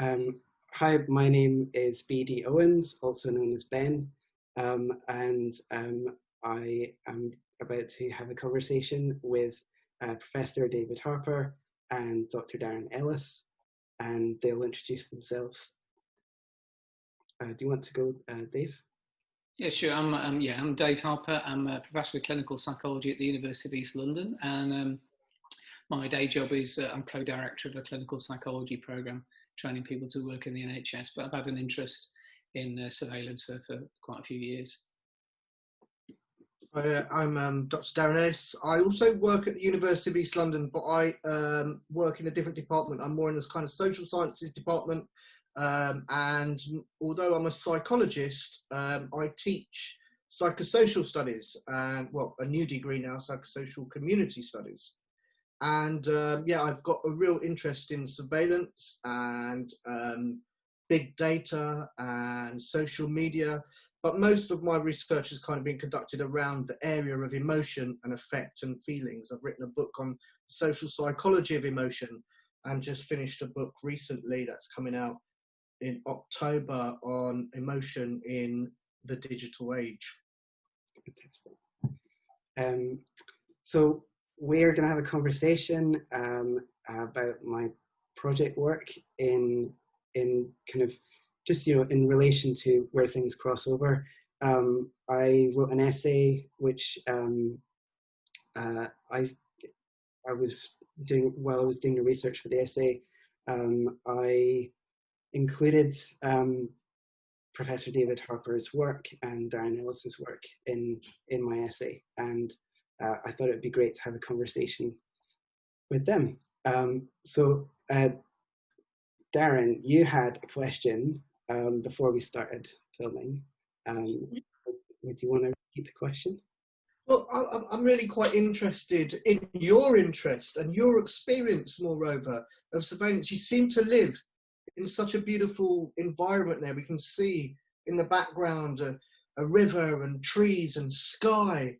Hi, my name is B.D. Owens, also known as Ben, and I am about to have a conversation with Professor David Harper and Dr. Darren Ellis, and they'll introduce themselves. Do you want to go, Dave? Yeah, sure. I'm Dave Harper. I'm a professor of clinical psychology at the University of East London, and my day job is I'm co-director of a clinical psychology program, training people to work in the NHS. But I've had an interest in surveillance for quite a few years. I'm Dr. Darren Ellis. I also work at the University of East London, but I work in a different department. I'm more in this kind of social sciences department. And although I'm a psychologist, I teach psychosocial studies and, well, a new degree now, psychosocial community studies. And yeah, I've got a real interest in surveillance and big data and social media. But most of my research has kind of been conducted around the area of emotion and affect and feelings. I've written a book on social psychology of emotion and just finished a book recently that's coming out in October on emotion in the digital age. Fantastic. So we're going to have a conversation about my project work in kind of just, in relation to where things cross over. I wrote an essay which I was doing while I was doing the research for the essay. I included Professor David Harper's work and Darren Ellis's work in my essay, and I thought it would be great to have a conversation with them. So Darren, you had a question before we started filming. Would you want to repeat the question? Well, I'm really quite interested in your interest and your experience, moreover, of surveillance. You seem to live in such a beautiful environment there. We can see in the background a river and trees and sky,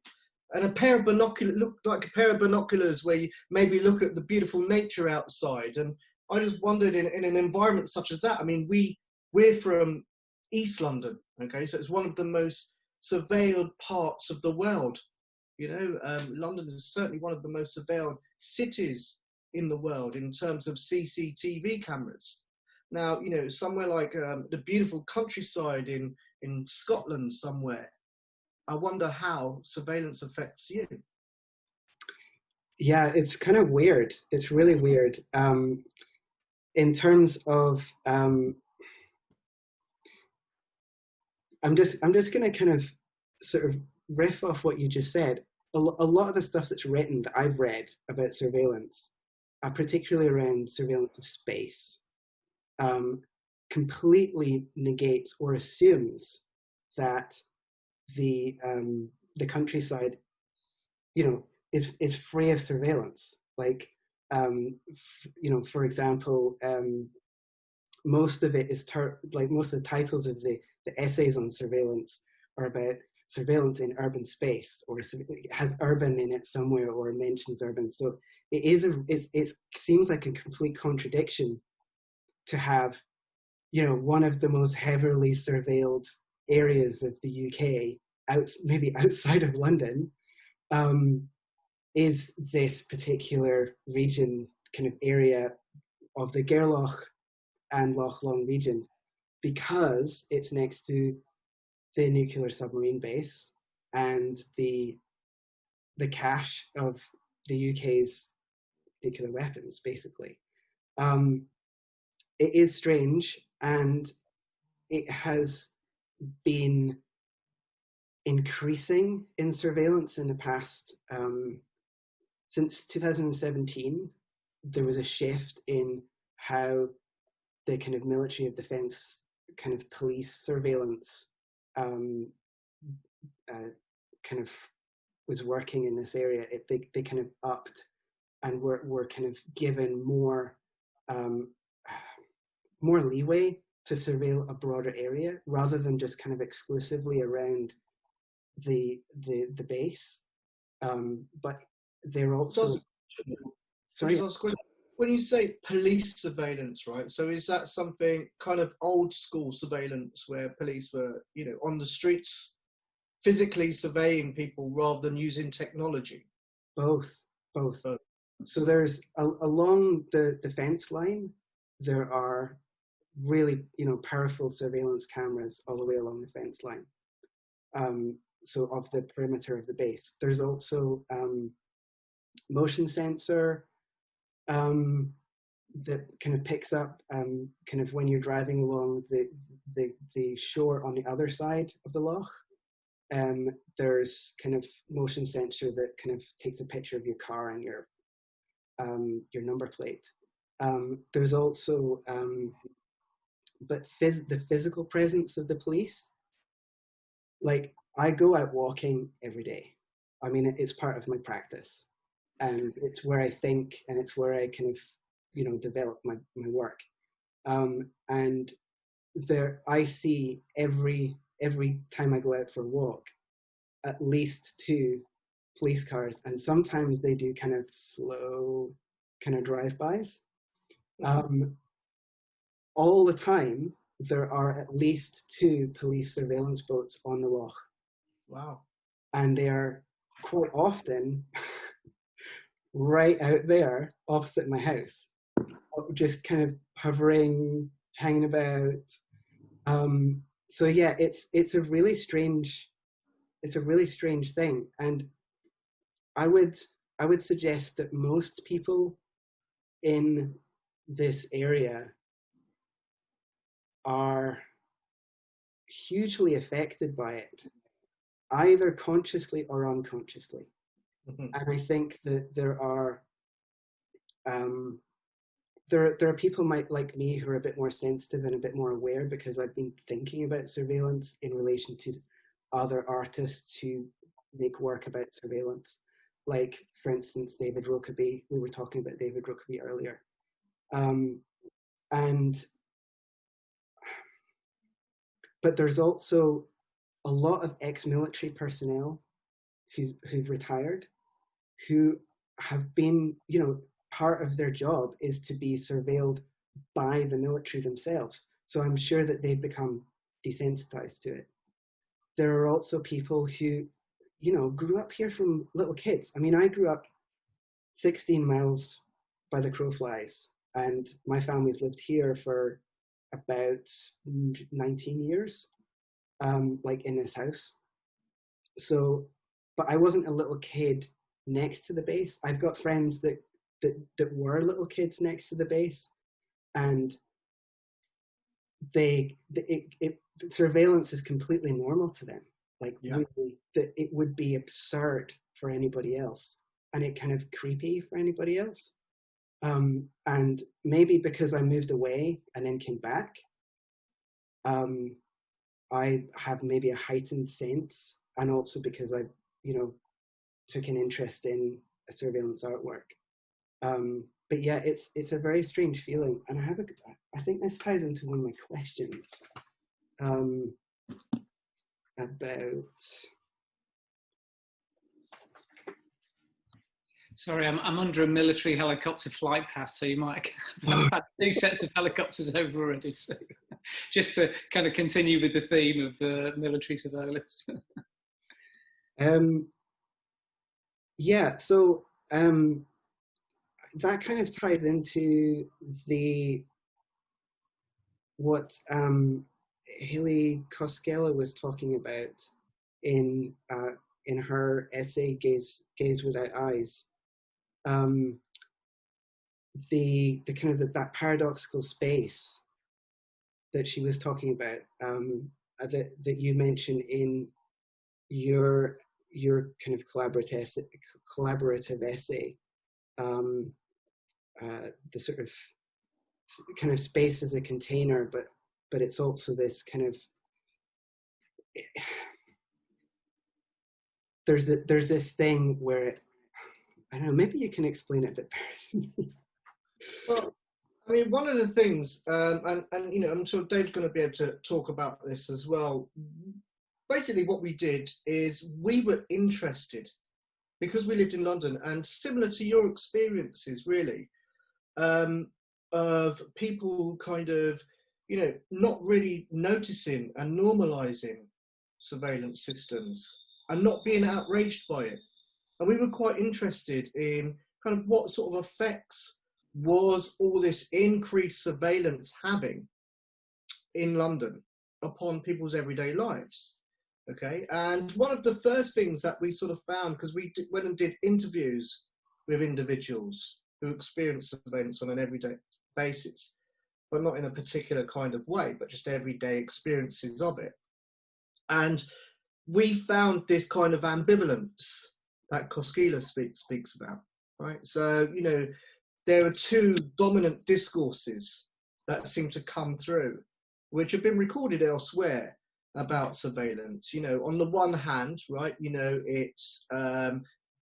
and a pair of binoculars, look like a pair of binoculars where you maybe look at the beautiful nature outside. And I just wondered, in an environment such as that, I mean, we're from East London, okay, so it's one of the most surveilled parts of the world. London is certainly one of the most surveilled cities in the world in terms of CCTV cameras. Now, somewhere like the beautiful countryside in Scotland somewhere, I wonder how surveillance affects you. Yeah, it's kind of weird. It's really weird. In terms of, I'm just going to kind of sort of riff off what you just said. A lot of the stuff that's written that I've read about surveillance, particularly around surveillance of space, completely negates or assumes that the countryside, is free of surveillance. Like, for example, most of it is most of the titles of the essays on surveillance are about surveillance in urban space, or it has urban in it somewhere, or mentions urban. So it seems like a complete contradiction to have, one of the most heavily surveilled areas of the UK, maybe outside of London, is this particular region, kind of area of the Gare Loch and Loch Long region, because it's next to the nuclear submarine base and the cache of the UK's nuclear weapons, basically. It is strange, and it has been increasing in surveillance in the past. Since 2017, there was a shift in how the kind of military of defense, kind of police surveillance kind of was working in this area. They kind of upped and were kind of given more leeway to surveil a broader area, rather than just kind of exclusively around the base. But they're also... Sorry? when you say police surveillance, right? So is that something kind of old school surveillance where police were, you know, on the streets physically surveying people rather than using technology? Both. So there's along the fence line, there are really, you know, powerful surveillance cameras all the way along the fence line. So of the perimeter of the base. There's also motion sensor that kind of picks up kind of when you're driving along the shore on the other side of the loch. There's kind of motion sensor that kind of takes a picture of your car and your number plate. There's also but the physical presence of the police. Like, I go out walking every day. I mean, it's part of my practice, and it's where I think, and it's where I kind of, you know, develop my work. And there, I see every time I go out for a walk, at least 2 police cars, and sometimes they do kind of slow kind of drive-bys. All the time, there are at least 2 police surveillance boats on the loch. Wow. And they are quite often right out there opposite my house, just kind of hovering, hanging about. So yeah, it's a really strange thing. And I would suggest that most people in this area are hugely affected by it, either consciously or unconsciously. And I think that there are people like me who are a bit more sensitive and a bit more aware, because I've been thinking about surveillance in relation to other artists who make work about surveillance. Like, for instance, David Rokeby. We were talking about David Rokeby earlier. But there's also a lot of ex-military personnel who've retired, who have been, you know, part of their job is to be surveilled by the military themselves. So I'm sure that they've become desensitized to it. There are also people who, you know, grew up here from little kids. I mean, I grew up 16 miles by the crow flies, and my family's lived here for about 19 years, like in this house. So, but I wasn't a little kid next to the base. I've got friends that were little kids next to the base, and surveillance is completely normal to them. Like, yeah. Really, that it would be absurd for anybody else, and it kind of creepy for anybody else. And maybe because I moved away and then came back, I have maybe a heightened sense, and also because I, you know, took an interest in a surveillance artwork. But yeah, it's a very strange feeling, and I think this ties into one of my questions about. Sorry, I'm under a military helicopter flight path, so you might have had 2 sets of helicopters over already. So just to kind of continue with the theme of military surveillance. Yeah, so that kind of ties into what Haley Koskela was talking about in her essay "Gaze Without Eyes." The kind of that paradoxical space that she was talking about, that you mentioned in your kind of collaborative essay, the sort of kind of space as a container, but it's also this kind of there's this thing where I don't know, maybe you can explain it a bit better. Well, I mean, one of the things, and you know, I'm sure Dave's going to be able to talk about this as well. Basically, what we did is we were interested, because we lived in London, and similar to your experiences, really, of people kind of, not really noticing and normalizing surveillance systems and not being outraged by it. And we were quite interested in kind of what sort of effects was all this increased surveillance having in London upon people's everyday lives. Okay, and one of the first things that we sort of found, because we went and did interviews with individuals who experience surveillance on an everyday basis, but not in a particular kind of way, but just everyday experiences of it. And we found this kind of ambivalence that Koskela speaks about, right? So, there are two dominant discourses that seem to come through, which have been recorded elsewhere about surveillance. On the one hand, right, it's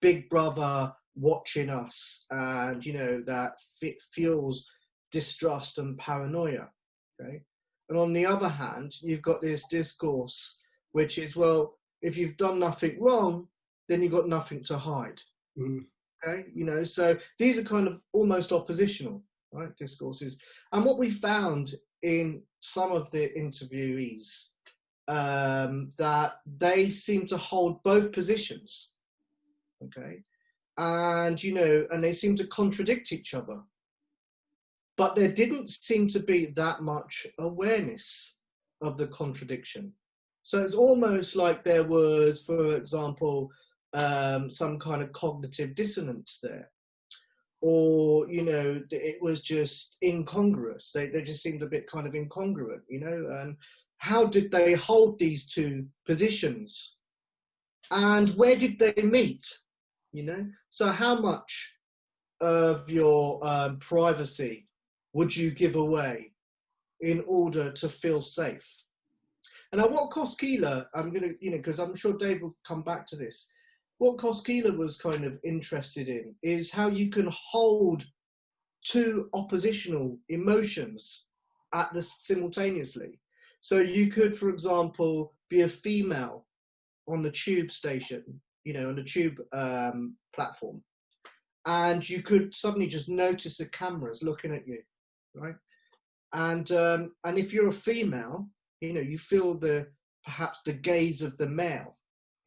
Big Brother watching us, and that fuels distrust and paranoia. Okay, and on the other hand, you've got this discourse which is, well, if you've done nothing wrong, then you've got nothing to hide. Okay, so these are kind of almost oppositional, right, discourses. And what we found in some of the interviewees, that they seem to hold both positions. Okay, and and they seem to contradict each other, but there didn't seem to be that much awareness of the contradiction. So it's almost like there was, for example, some kind of cognitive dissonance there, or it was just incongruous. They just seemed a bit kind of incongruent, and how did they hold these two positions, and where did they meet? So how much of your privacy would you give away in order to feel safe? And now what Koskela, I'm going to, because I'm sure Dave will come back to this, what Koskela was kind of interested in is how you can hold two oppositional emotions simultaneously. So you could, for example, be a female on the tube station, on the tube platform, and you could suddenly just notice the cameras looking at you, right? And if you're a female, you feel perhaps the gaze of the male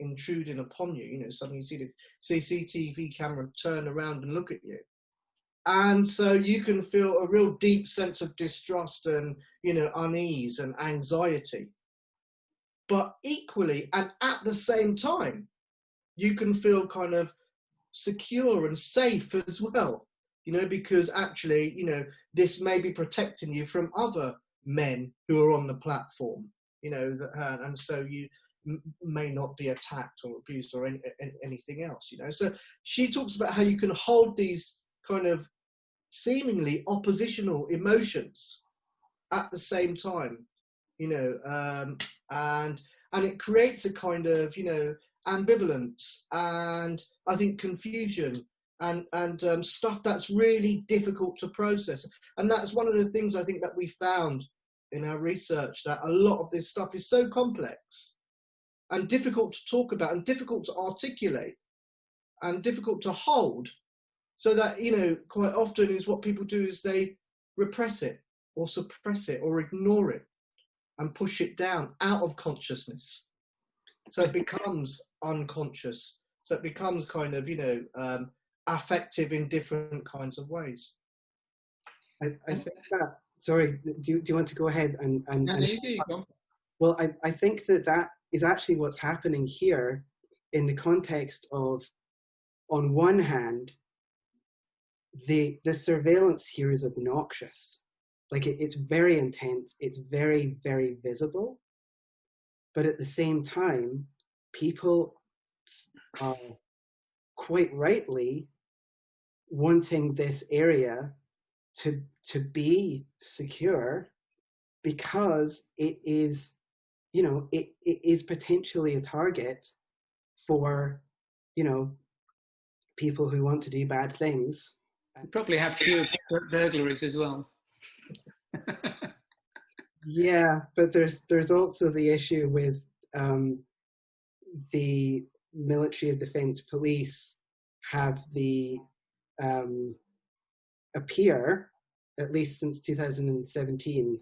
intruding upon you. Suddenly you see the CCTV camera turn around and look at you. And so you can feel a real deep sense of distrust and, unease and anxiety. But equally, and at the same time, you can feel kind of secure and safe as well, because actually, this may be protecting you from other men who are on the platform, and so you may not be attacked or abused or anything else, So she talks about how you can hold these kind of seemingly oppositional emotions at the same time, and it creates a kind of, ambivalence and I think confusion and stuff that's really difficult to process. And that's one of the things I think that we found in our research, that a lot of this stuff is so complex and difficult to talk about and difficult to articulate and difficult to hold, so that, quite often is what people do is they repress it or suppress it or ignore it and push it down out of consciousness. So it becomes unconscious. So it becomes kind of, affective in different kinds of ways. I think that, sorry, do you want to go ahead No, you go. Well, I think that is actually what's happening here, in the context of, on one hand, the surveillance here is obnoxious. Like it's very intense, it's very, very visible. But at the same time, people are quite rightly wanting this area to be secure, because it is, it is potentially a target for, people who want to do bad things. You probably have fewer burglaries as well. Yeah, but there's also the issue with the military of defense police have the appear, at least since 2017,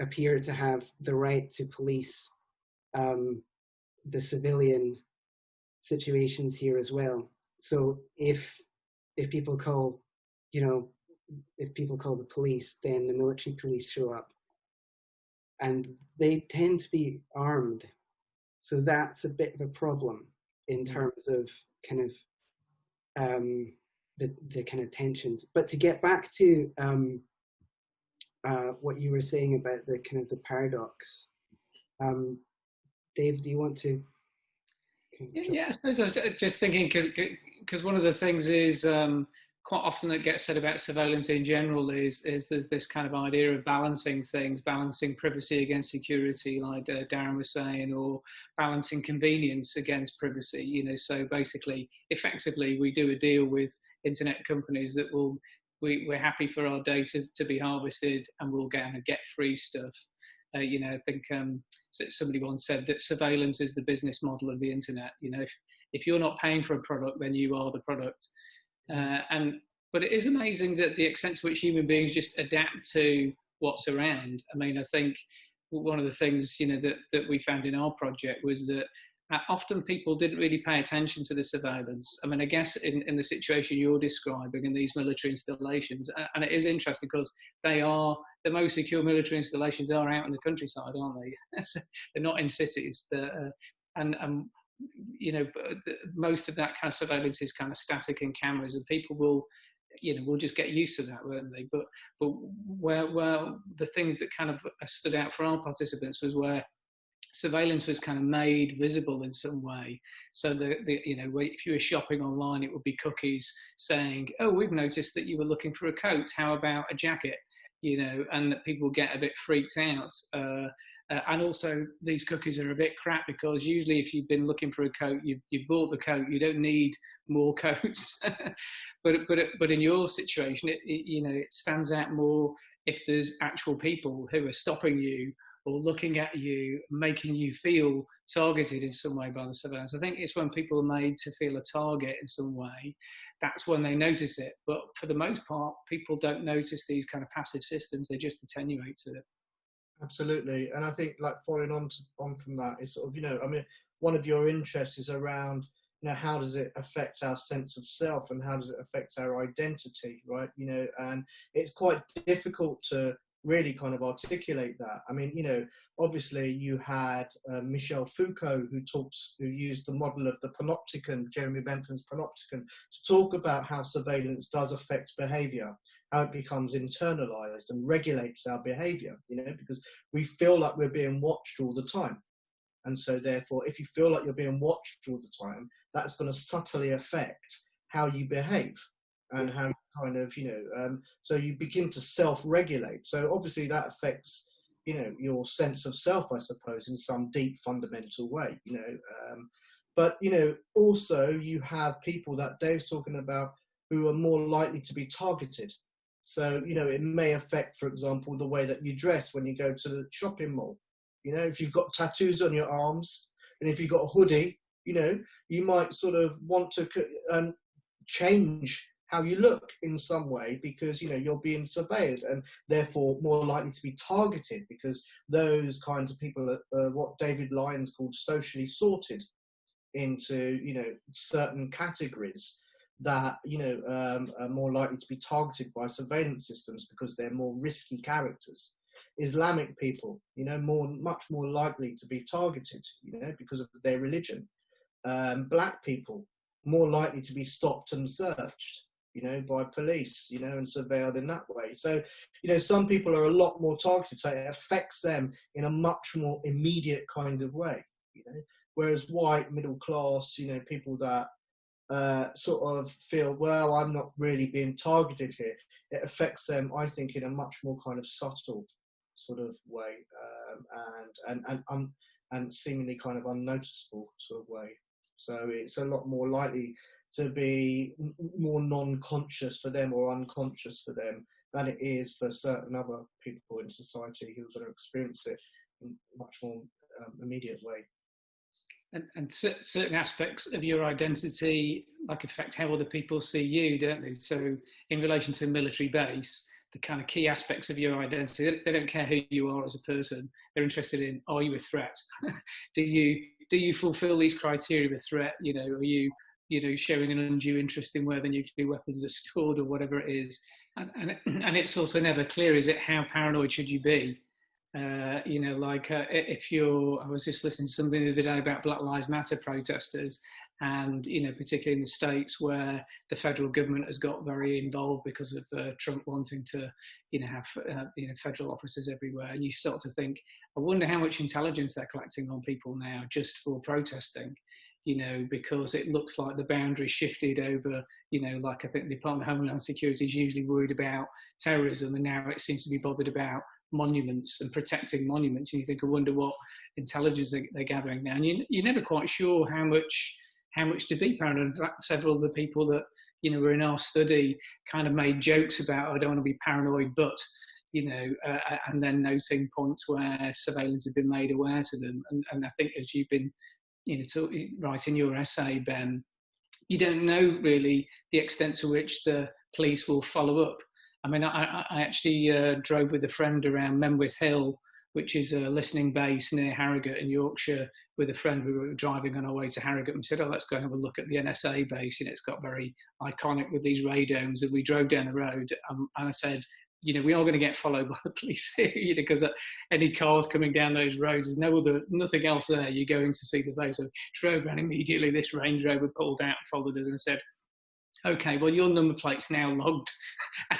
appear to have the right to police the civilian situations here as well. So if people call, if people call the police, then the military police show up, and they tend to be armed. So that's a bit of a problem in terms of kind of the kind of tensions. But to get back to what you were saying about the kind of the paradox, Dave, do you want to? Yeah, I suppose I was just thinking, because one of the things is quite often that gets said about surveillance in general is there's this kind of idea of balancing things, balancing privacy against security, like Darren was saying, or balancing convenience against privacy. So basically, effectively, we do a deal with internet companies that we're happy for our data to be harvested, and we'll get free stuff. I think somebody once said that surveillance is the business model of the internet. If you're not paying for a product, then you are the product. But it is amazing that the extent to which human beings just adapt to what's around. I mean, I think one of the things that we found in our project was that often people didn't really pay attention to the surveillance. I mean, I guess in the situation you're describing in these military installations, and it is interesting because the most secure military installations are out in the countryside, aren't they? They're not in cities. Most of that kind of surveillance is kind of static and cameras, and people will just get used to that, won't they? But where the things that kind of stood out for our participants was where surveillance was kind of made visible in some way. So if you were shopping online, it would be cookies saying, "Oh, we've noticed that you were looking for a coat. How about a jacket?" And that people get a bit freaked out. And also, these cookies are a bit crap because usually, if you've been looking for a coat, you've bought the coat. You don't need more coats. but in your situation, it stands out more if there's actual people who are stopping you or looking at you, making you feel targeted in some way by the surveillance. I think it's when people are made to feel a target in some way, that's when they notice it. But for the most part, people don't notice these kind of passive systems, they just attenuate to it. Absolutely. And I think, like, following on from that is sort of, I mean, one of your interests is around, how does it affect our sense of self and how does it affect our identity, right? And it's quite difficult to really kind of articulate that. I mean, obviously you had Michel Foucault who used the model of the panopticon, Jeremy Bentham's panopticon, to talk about how surveillance does affect behavior, how it becomes internalized and regulates our behavior, because we feel like we're being watched all the time. And so therefore, if you feel like you're being watched all the time, that's going to subtly affect how you behave. And how kind of, so you begin to self-regulate. So obviously that affects, your sense of self, I suppose, in some deep fundamental way, but, also you have people that Dave's talking about who are more likely to be targeted. So, it may affect, for example, the way that you dress when you go to the shopping mall. If you've got tattoos on your arms and if you've got a hoodie, you might sort of want to change how you look in some way because, you're being surveilled and therefore more likely to be targeted because those kinds of people are what David Lyons called socially sorted into, certain categories that, are more likely to be targeted by surveillance systems because they're more risky characters. Islamic people, much more likely to be targeted, because of their religion. Black people, more likely to be stopped and searched, by police, and surveilled in that way. So, some people are a lot more targeted, so it affects them in a much more immediate kind of way, whereas white, middle class, people that sort of feel, well, I'm not really being targeted here. It affects them, I think, in a much more kind of subtle sort of way, and seemingly kind of unnoticeable sort of way. So it's a lot more likely to be more non-conscious for them or unconscious for them than it is for certain other people in society who are going to experience it in a much more immediate way. and certain aspects of your identity like affect how other people see you, don't they? So in relation to a military base, the kind of key aspects of your identity, they don't care who you are as a person. They're interested in, are you a threat? do you fulfill these criteria of a threat? You know, are you showing an undue interest in where the nuclear weapons are stored or whatever it is? And it's also never clear, is it, how paranoid should you be? If I was just listening to something the other day about Black Lives Matter protesters, and particularly in the States where the federal government has got very involved because of Trump wanting to have federal officers everywhere, and you start to think, I wonder how much intelligence they're collecting on people now just for protesting, because it looks like the boundaries shifted over, like I think the Department of Homeland Security is usually worried about terrorism, and now it seems to be bothered about monuments and protecting monuments. And you think, I wonder what intelligence they're gathering now. And you're never quite sure how much to be paranoid. In fact, several of the people that were in our study kind of made jokes about, I don't want to be paranoid, but and then noting points where surveillance had been made aware to them. And I think, as you've been writing your essay, Ben, you don't know really the extent to which the police will follow up. I mean, I actually drove with a friend around Menwith Hill, which is a listening base near Harrogate in Yorkshire, with a friend. We were driving on our way to Harrogate, and we said, let's go and have a look at the NSA base. It's got very iconic with these radomes. And we drove down the road, and I said, we are going to get followed by the police here, because any cars coming down those roads, there's nothing else there. You're going to see the base. So drove around immediately. This Range Rover pulled out and followed us, and said, okay, well, your number plate's now logged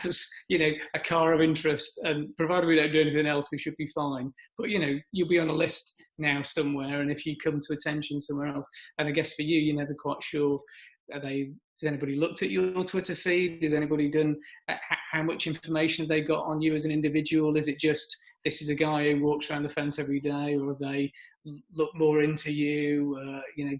as, a car of interest, and provided we don't do anything else, we should be fine. But, you'll be on a list now somewhere, and if you come to attention somewhere else, and I guess for you, you're never quite sure, has anybody looked at your Twitter feed? Has anybody done, how much information have they got on you as an individual? Is it just, this is a guy who walks around the fence every day, or have they look more into you,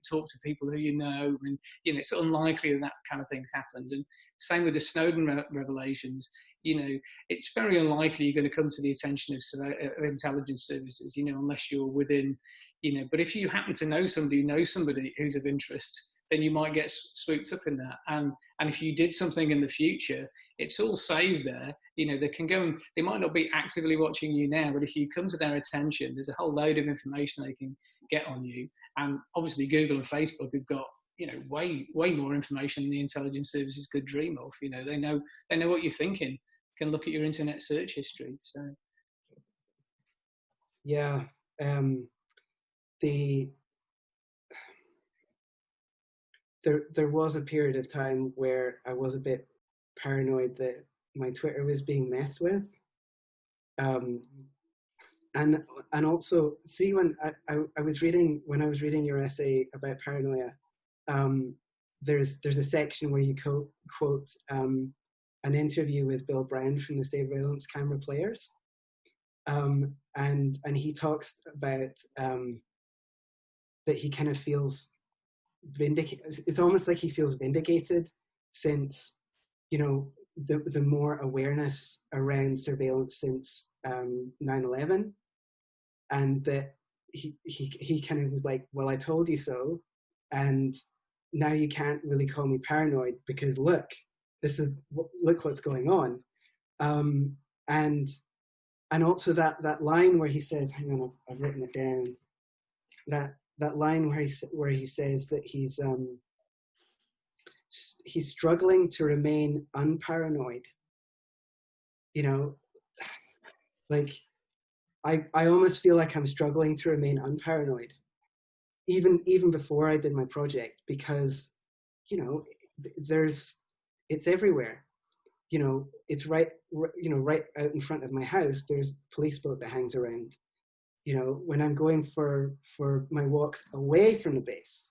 talk to people who and it's unlikely that kind of thing's happened. And same with the Snowden revelations, it's very unlikely you're going to come to the attention of intelligence services, unless you're within, but if you happen to know somebody who's of interest, then you might get swooped up in that. And if you did something in the future, it's all saved there. They can go and they might not be actively watching you now, but if you come to their attention, there's a whole load of information they can get on you. And obviously Google and Facebook have got, way more information than the intelligence services could dream of. They know what you're thinking, can look at your internet search history. So yeah, there was a period of time where I was a bit paranoid that my Twitter was being messed with. And also, see, when I was reading your essay about paranoia, there's a section where you quote an interview with Bill Brown from the Surveillance Camera Players, and he talks about that he kind of feels vindicated. It's almost like he feels vindicated since the more awareness around surveillance since 9/11, and that he kind of was like, well, I told you so, and now you can't really call me paranoid because look what's going on. And also that line where he says, hang on, I've written it down, that line where he says that he's struggling to remain unparanoid. Like I almost feel like I'm struggling to remain unparanoid, even before I did my project, because it's everywhere. It's right out in front of my house. There's a police boat that hangs around. When I'm going for my walks away from the base,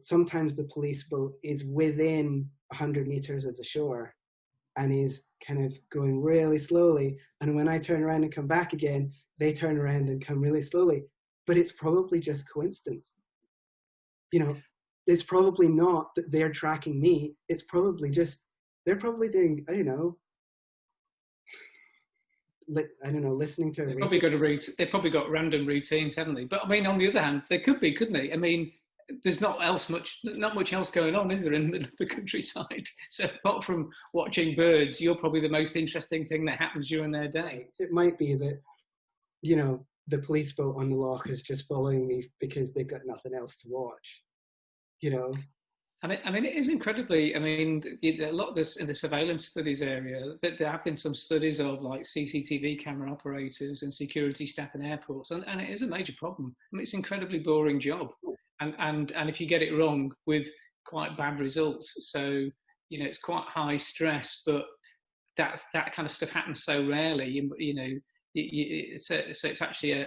sometimes the police boat is within 100 meters of the shore and is kind of going really slowly. And when I turn around and come back again, they turn around and come really slowly. But it's probably just coincidence. It's probably not that they're tracking me. It's probably just, they're probably doing, I don't know, listening to a They've radio. probably got random routines, haven't they? But I mean, on the other hand, there could be, couldn't they? I mean, there's not much else going on, is there, in the middle of the countryside? So apart from watching birds, you're probably the most interesting thing that happens during their day. It might be that, you know, the police boat on the loch is just following me because they've got nothing else to watch, you know. I mean, it is incredibly. I mean, a lot of this in the surveillance studies area, that there have been some studies of like CCTV camera operators and security staff in airports, and it is a major problem. I mean, it's an incredibly boring job, and if you get it wrong, with quite bad results. So you know, it's quite high stress, but that kind of stuff happens so rarely. You know, so it's actually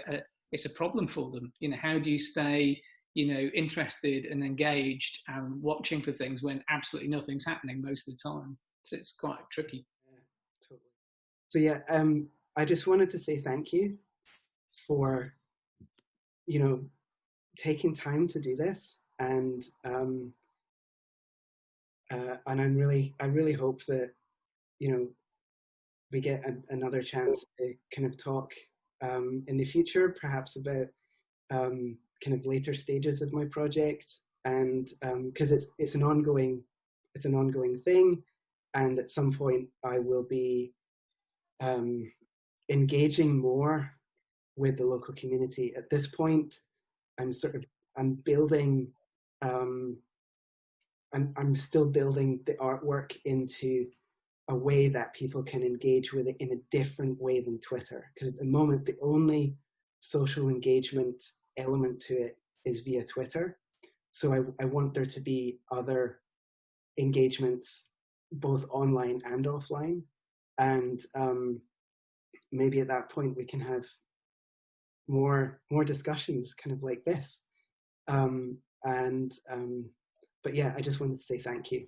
it's a problem for them. You know, how do you stay, you know, interested and engaged and watching for things when absolutely nothing's happening most of the time? So it's quite tricky. Yeah, totally. So yeah, I just wanted to say thank you for, you know, taking time to do this, and I really hope that, you know, we get another chance to kind of talk in the future, perhaps about kind of later stages of my project, and because it's an ongoing thing, and at some point I will be engaging more with the local community. At this point, I'm building I'm still building the artwork into a way that people can engage with it in a different way than Twitter, because at the moment the only social engagement element to it is via Twitter. So I want there to be other engagements, both online and offline, and maybe at that point we can have more discussions kind of like this. But yeah, I just wanted to say thank you.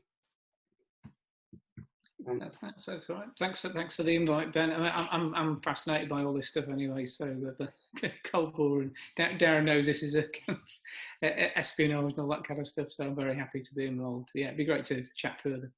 That's all right. Thanks for the invite, Ben. I'm fascinated by all this stuff anyway. So the Cold War, and Darren knows this is a espionage and all that kind of stuff. So I'm very happy to be involved. Yeah, it'd be great to chat further.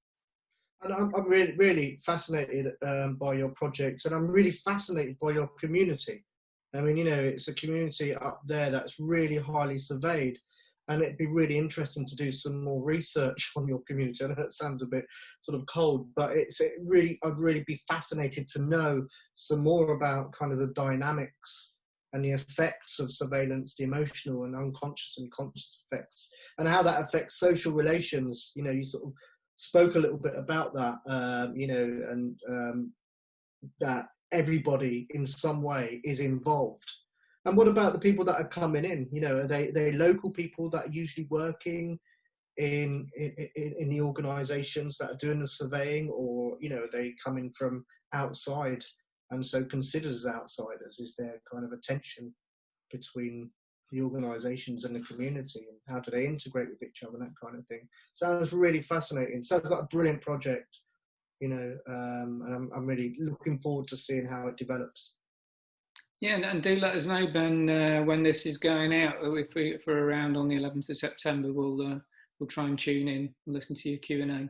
And I'm really fascinated by your projects, and I'm really fascinated by your community. I mean, you know, it's a community up there that's really highly surveyed. And it'd be really interesting to do some more research on your community. I know that sounds a bit sort of cold, but I'd really be fascinated to know some more about kind of the dynamics and the effects of surveillance, the emotional and unconscious and conscious effects, and how that affects social relations. You know, you sort of spoke a little bit about that, you know, and that everybody in some way is involved. And what about the people that are coming in? You know, are they local people that are usually working in the organisations that are doing the surveying, or, you know, are they coming from outside and so considered as outsiders? Is there kind of a tension between the organisations and the community, and how do they integrate with each other and that kind of thing? Sounds really fascinating. Sounds like a brilliant project, you know, and I'm really looking forward to seeing how it develops. Yeah, and do let us know, Ben, when this is going out. If we're around on the 11th of September, we'll try and tune in and listen to your Q&A.